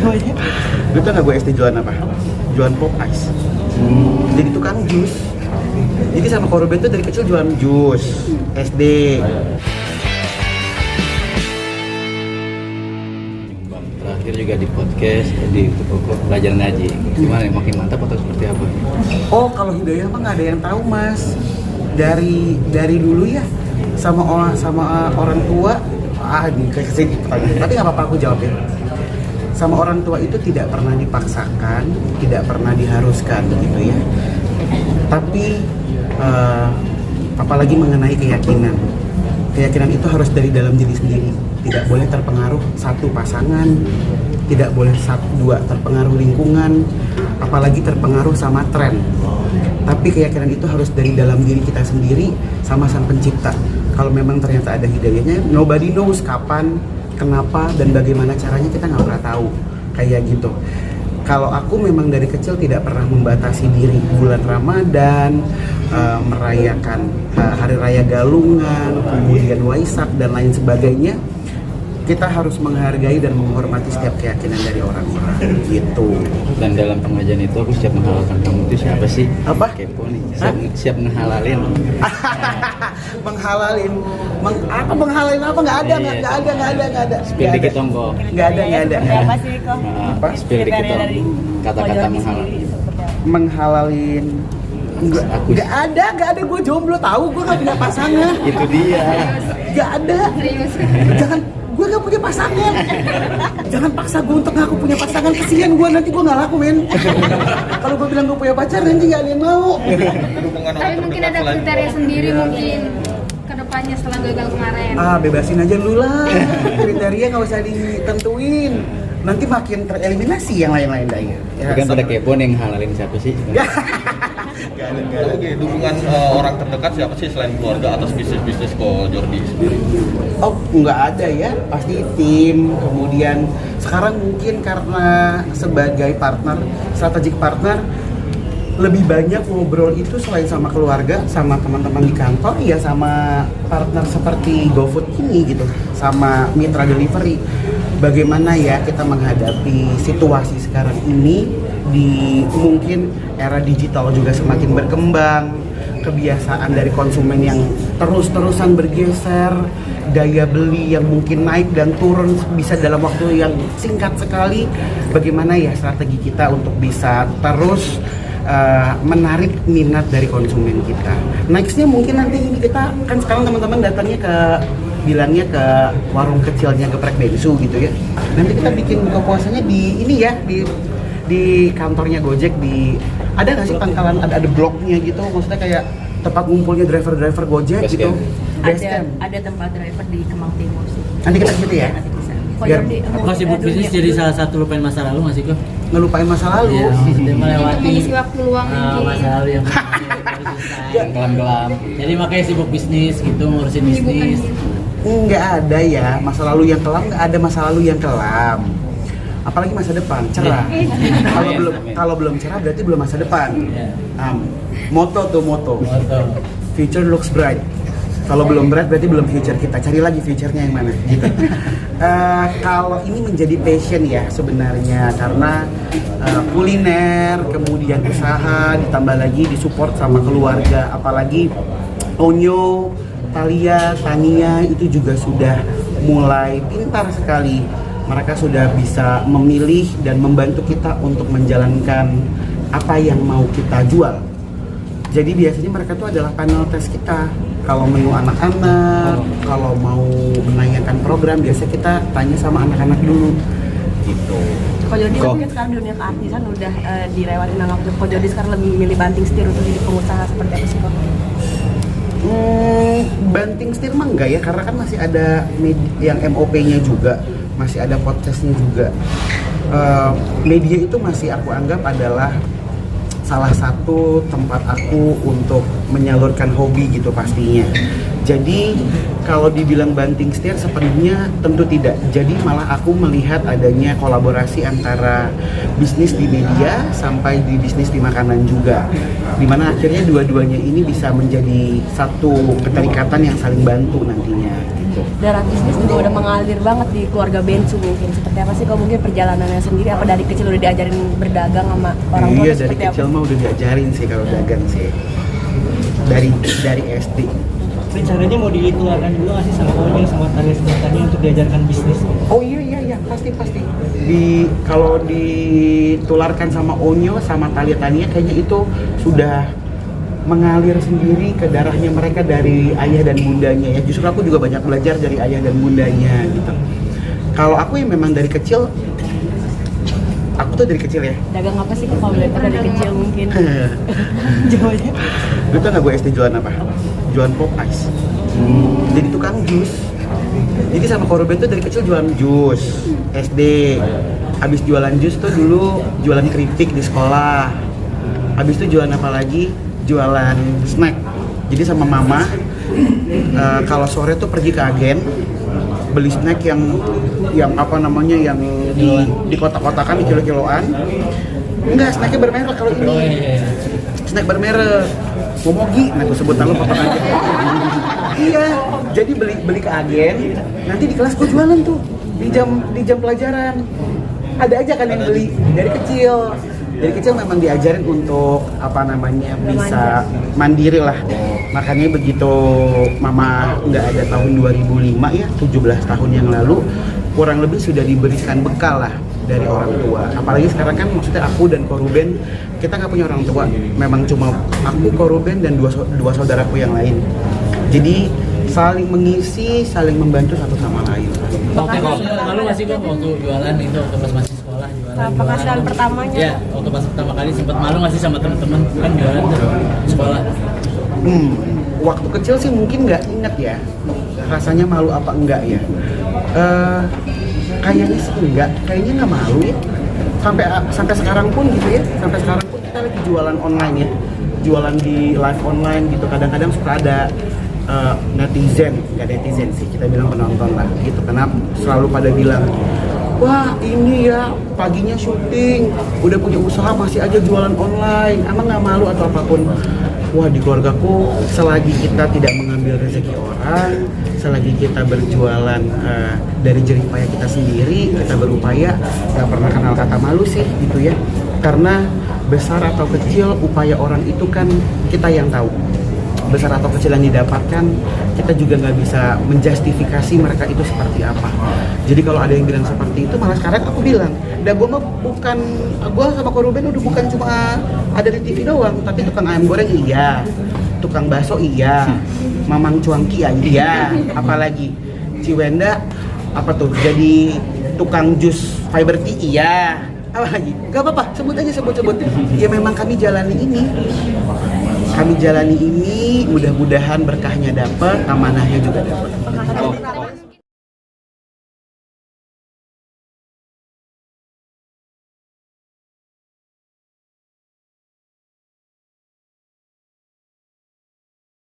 namanya. Lu tau gak gue SD jualan apa? Jualan pop ice. Jadi tukang jus. Jadi sama Korben tuh dari kecil jualan jus SD. Terakhir juga di podcast di YouTube belajar ngaji. Gimana nih, makin mantap atau seperti apa? Oh, kalau hidayah mah nggak ada yang tahu, Mas. Dari dulu ya sama orang tua. Ini kesini pertanyaan. Tapi nggak apa-apa, aku jawabin. Sama orang tua itu tidak pernah dipaksakan, tidak pernah diharuskan, gitu ya. Tapi apalagi mengenai keyakinan. Keyakinan itu harus dari dalam diri sendiri. Tidak boleh terpengaruh satu pasangan, tidak boleh dua terpengaruh lingkungan, apalagi terpengaruh sama tren. Tapi keyakinan itu harus dari dalam diri kita sendiri sama Sang Pencipta. Kalau memang ternyata ada hidayahnya, nobody knows kapan, kenapa, dan bagaimana caranya, kita nggak pernah tahu. Kayak gitu. Kalau aku memang dari kecil tidak pernah membatasi diri. Bulan Ramadan, merayakan Hari Raya Galungan, kemudian Waisak, dan lain sebagainya, kita harus menghargai dan menghormati setiap keyakinan dari orang-orang gitu. Dan dalam pengajian itu aku siap menghalalkan kamu itu siapa sih? Apa? Kepo nih. Siap ngehalalin. Menghalalin. Apa menghalalin apa? Nggak ada. Spill dikit dong kok. Nggak ada. Apa sih kok? Apa? Spill dikit dong. Kata-kata menghalalin. Menghalalin. Nggak ada. Gue jomblo, tahu gue nggak punya pasangan. Itu dia. Nggak ada. Jangan. Gue gak punya pasangan. Jangan paksa gue untuk ngaku punya pasangan. Kesian gue, nanti gue gak laku, men. Kalau gue bilang gue punya pacar, nanti gak ada yang mau. Tapi mungkin ada kriteria sendiri mungkin kedepannya setelah gagal kemarin. Bebasin aja dulu lah. Kriteria gak usah ditentuin. Nanti makin tereliminasi yang lain-lain dah ya. Kan pada kepo nih, yang halalin siapa sih? Gak ada. Oke, dukungan orang terdekat siapa sih selain keluarga atas bisnis Ko Jordi sendiri? Oh, nggak ada ya, pasti tim. Kemudian sekarang mungkin karena sebagai partner, strategic partner, lebih banyak ngobrol itu selain sama keluarga, sama teman-teman di kantor, ya sama partner seperti GoFood ini gitu, sama Mitra Delivery. Bagaimana ya kita menghadapi situasi sekarang ini di mungkin era digital juga semakin berkembang, kebiasaan dari konsumen yang terus-terusan bergeser, daya beli yang mungkin naik dan turun bisa dalam waktu yang singkat sekali. Bagaimana ya strategi kita untuk bisa terus menarik minat dari konsumen kita. Nextnya mungkin nanti ini kita kan sekarang teman-teman datangnya bilangnya ke warung kecilnya Geprek Bensu gitu ya. Nanti kita bikin buka puasanya di ini ya, di kantornya Gojek, ada nggak sih pangkalan, ada bloknya gitu, maksudnya kayak tempat ngumpulnya driver Gojek gitu. Ada tempat driver di Kemang Timur sih. Nanti kita gitu ya. Kok sibuk bisnis jadi salah satu lupain masa lalu nggak sih kok? Ngelupain masa lalu. Iya, maksudnya melewati Mengisi waktu luang masa lalu yang Kelam-kelam. jadi makanya sibuk bisnis gitu, ngurusin bisnis. Nggak ada ya, masa lalu yang kelam, nggak ada masa lalu yang kelam. Apalagi masa depan, cerah. Kalau belum cerah berarti belum masa depan. Moto. Future looks bright. Kalau belum bright berarti belum future kita. Cari lagi future-nya yang mana gitu. Kalau ini menjadi passion ya sebenarnya, karena kuliner, kemudian usaha, ditambah lagi disupport sama keluarga, apalagi Onyo, Talia, Tania itu juga sudah mulai pintar sekali. Mereka sudah bisa memilih dan membantu kita untuk menjalankan apa yang mau kita jual. Jadi biasanya mereka tuh adalah panel tes kita. Kalau menu anak-anak, kalau mau menanyakan program, biasa kita tanya sama anak-anak dulu. Gitu. Ko Jordi mungkin sekarang dunia keartisan udah dilewatin waktu. Ko Jordi sekarang lebih memilih banting setir untuk jadi pengusaha seperti apa sih kok? Banting setir mah enggak ya, karena kan masih ada yang MOP-nya juga, masih ada podcastnya juga. Media itu masih aku anggap adalah salah satu tempat aku untuk menyalurkan hobi gitu pastinya. Jadi kalau dibilang banting setir sepenuhnya tentu tidak. Jadi malah aku melihat adanya kolaborasi antara bisnis di media sampai di bisnis di makanan juga. Dimana akhirnya dua-duanya ini bisa menjadi satu keterikatan yang saling bantu nantinya. gitu. Darah bisnis juga udah mengalir banget di keluarga Bensu mungkin. Seperti apa sih kalau mungkin perjalanannya sendiri? Apa dari kecil udah diajarin berdagang sama orang tua? Iya, atau dari seperti kecil apa? mah udah diajarin sih kalau dagang sih. Dari SD. Rencananya mau ditularkan juga nggak sih sama Onyo sama Talia Sebatani untuk diajarkan bisnis? Oh iya pasti. Kalau ditularkan sama Onyo sama Talia Tania kayaknya itu sudah mengalir sendiri ke darahnya mereka dari ayah dan bundanya ya. Justru aku juga banyak belajar dari ayah dan bundanya gitu. Kalau aku ya memang dari kecil, aku tuh dari kecil ya. Dagang apa sih kalau boleh tahu dari kecil mungkin? Jawabannya. Lu tau gak gue SD jualan apa? Jualan pop ice. Jadi tukang jus. Jadi sama Koruben tuh dari kecil jualan jus SD. Habis jualan jus tuh dulu jualan keripik di sekolah. Habis itu jualan apa lagi? Jualan snack. Jadi sama mama kalau sore tuh pergi ke agen beli snack yang apa namanya yang di kotak-kotakan, di kilo-kiloan. Enggak, snacknya bermerek kalau ini. Snack bermerek. Momogi, nah gue sebut lu potong aja. Iya, jadi beli ke agen, nanti di kelas gue jualan tuh di jam pelajaran. Ada aja kan yang beli dari kecil. Dari kecil memang diajarin untuk apa namanya bisa mandiri lah. Makanya begitu mama nggak ada tahun 2005 ya, 17 tahun yang lalu, kurang lebih sudah diberikan bekal lah dari orang tua. Apalagi sekarang kan maksudnya aku dan Koruben, kita nggak punya orang tua. Memang cuma aku, Koruben, dan dua saudaraku yang lain. Jadi saling mengisi, saling membantu satu sama lain. Waktu malu nggak sih Bang waktu jualan itu waktu pas masih sekolah jualan? Penghasilan pertamanya? Ya, waktu pas pertama kali sempat malu nggak sih sama teman-teman kan jualan tuh sekolah? Waktu kecil sih mungkin nggak inget ya, rasanya malu apa enggak ya. Kayaknya sih enggak, kayaknya nggak malu ya. Sampai sekarang pun gitu ya, sampai sekarang pun kita lagi jualan online ya, jualan di live online gitu. Kadang-kadang suka ada netizen, nggak netizen sih, kita bilang penonton lah gitu. Karena selalu pada bilang, wah ini ya paginya syuting, udah punya usaha masih aja jualan online, emang nggak malu atau apapun. Wah, di keluargaku selagi kita tidak mengambil rezeki orang, selagi kita berjualan dari jerih payah kita sendiri, kita berupaya, nggak pernah kenal kata malu sih gitu ya. Karena besar atau kecil upaya orang itu kan kita yang tahu. Besar atau kecil yang didapatkan, kita juga nggak bisa menjustifikasi mereka itu seperti apa. Jadi kalau ada yang bilang seperti itu, malah sekarang aku bilang, dan gue sama Koruben udah bukan cuma ada di TV doang, tapi tukang ayam goreng iya, tukang bakso iya, mamang cuangki iya, apalagi Ciwenda apa tuh, jadi tukang jus fiber tea iya, apa lagi? Gak apa-apa, sebut aja sebut. Ya memang kami jalani ini. Mudah-mudahan berkahnya dapat, amanahnya juga dapat.